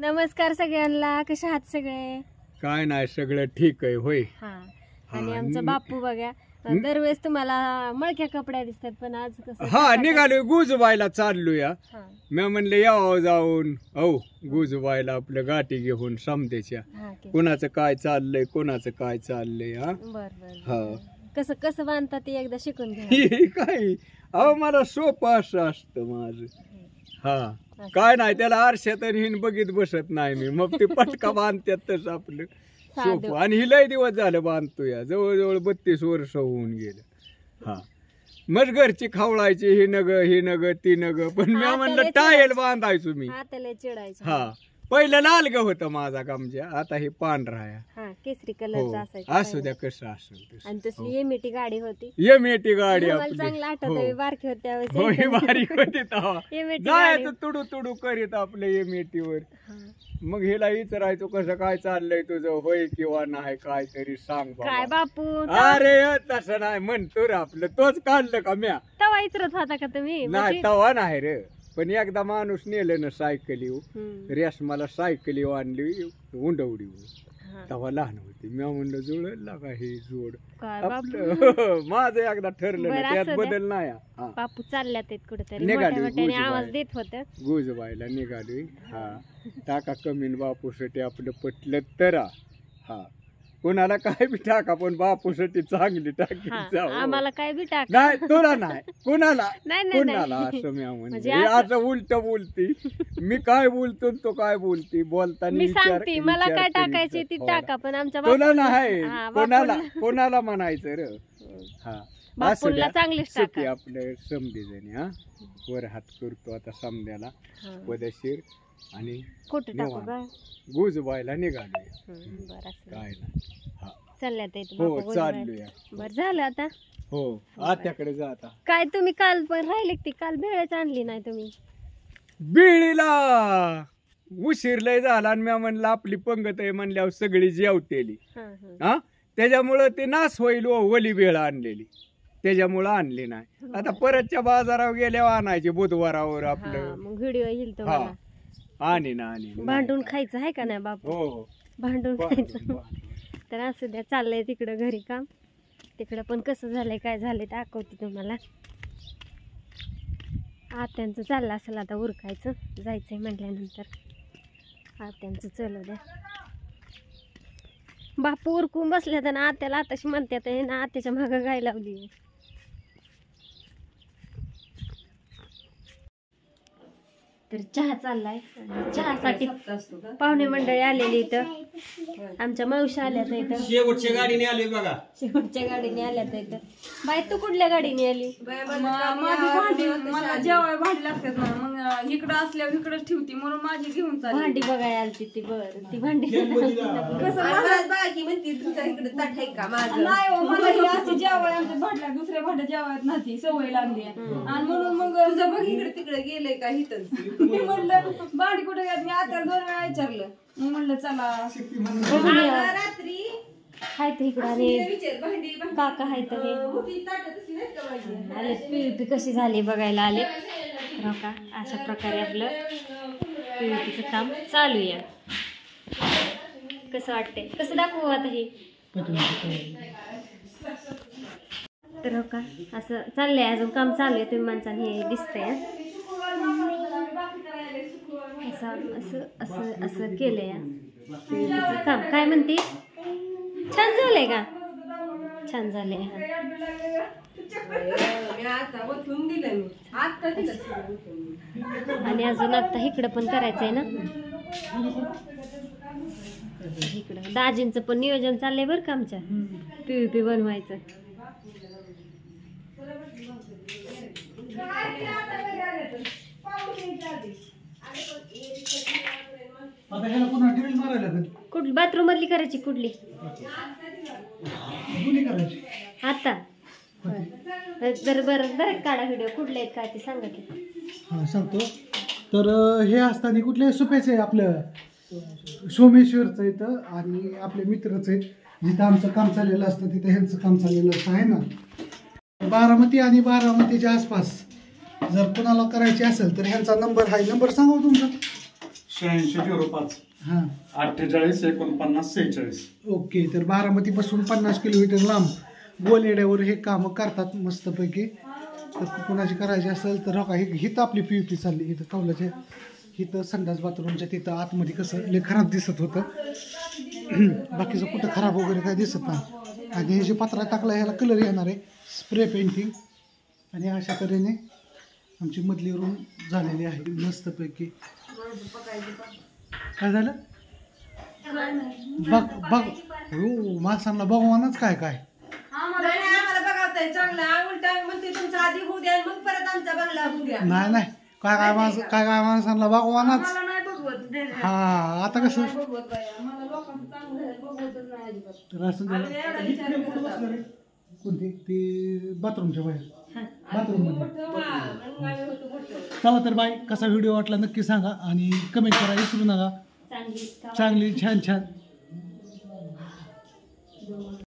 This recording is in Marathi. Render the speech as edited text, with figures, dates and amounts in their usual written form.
नमस्कार सगळ्यांना, कसे आहात सगळे? काय नाही, सगळं ठीक आहे. होय. आणि आमचा बापू बघा, दरवेळेस तुम्हाला मळक्या कपड्या दिसतात, पण आज कसं निघालोय गुजबायला चाललोया. मी म्हणलं यावं जाऊन गुजबायला आपलं गाठी घेऊन समतेच्या कोणाचं काय चाललंय कोणाचं काय चाललंय. बर कसं कसं बांधतात ते एकदा शिकून घ्या. काय मला सोपं असं असतं माझं. काय नाही, त्याला आरशात हिन बघित बसत नाही मी, मग ते पटका बांधतात तसं आपलं सोपं. आणि ही लय दिवस झालं बांधतोय, जवळजवळ 32 वर्ष होऊन गेलं. मग घरची खावळायची, ही नग ती नग, पण मी म्हणलं टायल बांधायचो मी. चिडायचं. पहिलं लाल ग होतं माझा कामच्या, आता हे पांढरा आहे, केसरी कलरचा असायचा. असू द्या कसं असेल. आणि तसली एमएटी गाडी होती, एमएटी गाडी चांगलं आठवत, बारकी होती बारीक होती तेव्हा, जायचं तुडू तुडू करीत आपल्या एमएटीवर. मग हिला विचारायचो कसं काय चाललंय तुझं, होय किंवा नाही, काय तरी सांग काय बापू. अरे तसं नाही म्हणतो रे, आपलं तोच काढलं का म्या. तवा विचारत होता का तुम्ही? नाही तवा नाही रे, पण एकदा माणूस नेलं ना सायकली, रेशमाला सायकली आणली उंडवडी, तेव्हा लहान होती. मी म्हणलं जुळलं का हे जोड आपलं. माझं एकदा ठरलं, त्यात बदल नाही. बापू चालल्यात कुठेतरी, निघाली आवाज देत होत गुजबायला निघाली. टाका कमीन बापूसाठी आपलं पटलं तर. कोणाला काय बी टाका, पण बापूसाठी चांगली टाकी. आम्हाला काय बी टाका नाही, तुला नाही, कोणाला कोणाला असं मी म्हणजे असं उलट बोलती. मी काय बोलतो तो काय बोलती, बोलताना मी सांगते मला काय टाकायची ती टाका, पण आमच्या तुला नाही कोणाला म्हणायचं रे. बापूला चांगलीच टाका. आपलं समधी जणी वर हात करतो आता समद्याला पदशीर आणि गुजबायला निघालोय. काय ना चालल्यात चाललोय. बर झालं आता. आत्याकडे जा आता. काय तुम्ही काल पण राहिले ती, काल भेळच आणली नाही तुम्ही. बिळीला उशीर लय झाला आणि मी म्हणलं आपली पंगत आहे म्हणल्यावर सगळी जेवतेली, त्याच्यामुळं ते नाश होईल. ओली भेळ आणलेली त्याच्यामुळं आणली नाही. आता परतच्या बाजारावर गेल्यावर आणायची बुधवारावर आपलं. मग व्हिडिओ येईल तुम्हाला. आणि भांडून खायचं आहे का नाही बापू? भांडून खायचं. तर असू द्या, चाललंय तिकडं घरी काम. तिकडं पण कसं झालंय काय झालंय दाखवते तुम्हाला. आत्यांचं चाललं असेल आता उरकायचं, जायचंय म्हटल्यानंतर आत्यांचं चलू द्या. बापू उरकून बसल्यात आणि आत्याला आताशी म्हणतात ना आत्याच्या मागं गाय लावली. तर चहा चाललाय, चहासाठी पाहुणे मंडळी आलेली इथं. आमच्या मावशी आल्यात इथं, शेवटच्या गाडीने आली बघा. शेवटच्या गाडीने आल्यात इथं. बाई तू कुठल्या गाडीने आली? मला जेवाय भांडी लागतात ना, मग इकडं असल्यावर इकडं ठेवती म्हणून माझी घेऊन चालली. भांडी बघायला आलती ती. बरं ती भांडी जेवाय आमच्या भांडल्या दुसऱ्या भांड्या जेवायत नाही, सवय लागली. आणि म्हणून मग तुझं बघ इकडे तिकडे गेलंय का हिथंच. मी म्हणलं भांडी कुठे घ्यात, मी आता 2 वेळा विचारलं. मग म्हणलं चला रात्री हाय ते इकडं. आणि काका हाय तर आले, पीयूपी कशी झाली बघायला आले. का अशा प्रकारे आपलं पीयूपीचं काम चालू आहे. कसं वाटतंय, कसं दाखवू आता हे. तर हो का असं चाललंय, अजून काम चालू आहे. तुम्ही माणसाने हे दिसतंय असं असं असं केलंय पीयूपीचं काम. काय म्हणते, छान झालंय का? छान झालंय. आणि अजून आता इकडं पण करायचंय ना, इकडं दाजींचं पण नियोजन चाललंय बरं का आमच्या पीयूपी बनवायचं. कुठली बाथरूम मधली करायची, कुठली आता? बरं बरं काढा व्हिडिओ. कुठले आहेत काय ते सांगा की. सांगतो. तर हे असताना कुठल्या सुप्याचं आहे आपलं सोमेश्वरचं इथं, आणि आपले मित्रच आहेत. जिथं आमचं काम चाललेलं असतं तिथं ह्यांचं काम चाललेलं असतं आहे ना. बारामती आणि बारामतीच्या आसपास जर कोणाला करायची असेल तर ह्यांचा नंबर आहे. नंबर सांगा तुमचा. 8605 हां 48 49 46. ओके. तर बारामतीपासून 50 किलोमीटर लांब गोलेड्यावर हे कामं करतात मस्तपैकी. तर कुणाची करायची असेल तर हो का हिथं आपली PUP चालली इथं कौलाच्या इथं संडास बाथरूमच्या तिथं आतमध्ये कसं लय खराब दिसत होतं. बाकीचं कुठं खराब वगैरे काय दिसत नाही. आणि हे जे पत्रा टाकला ह्याला कलर येणार आहे स्प्रे पेंटिंग. आणि अशा तऱ्हेने आमची मधली रूम झालेली आहे मस्तपैकी. काय झालं बघ बघ हो माणसांना भगवानच काय काय आम्हाला बघावतंय चांगलं उलटा म्हणते तुमचा आधी होऊ द्या मग परत आमचा बंगला होऊ द्या. नाही नाही काय काय माणसं काय काय माणसांना भगवानच. मला नाही बघवत हा आता कसं बघवत बाया मला लोकांचं चांगलं झालं बघवतच नाही अजिबात. तर असं झालं. एवढा विचार करत होता. कोणती ती बाथरूमच्या बाहेर बाथरूम मध्ये. मग आम्ही होतो मोठं. चला तर बाई कसा व्हिडिओ वाटला नक्की सांगा आणि कमेंट करा विसरू नका. चांगली छान छान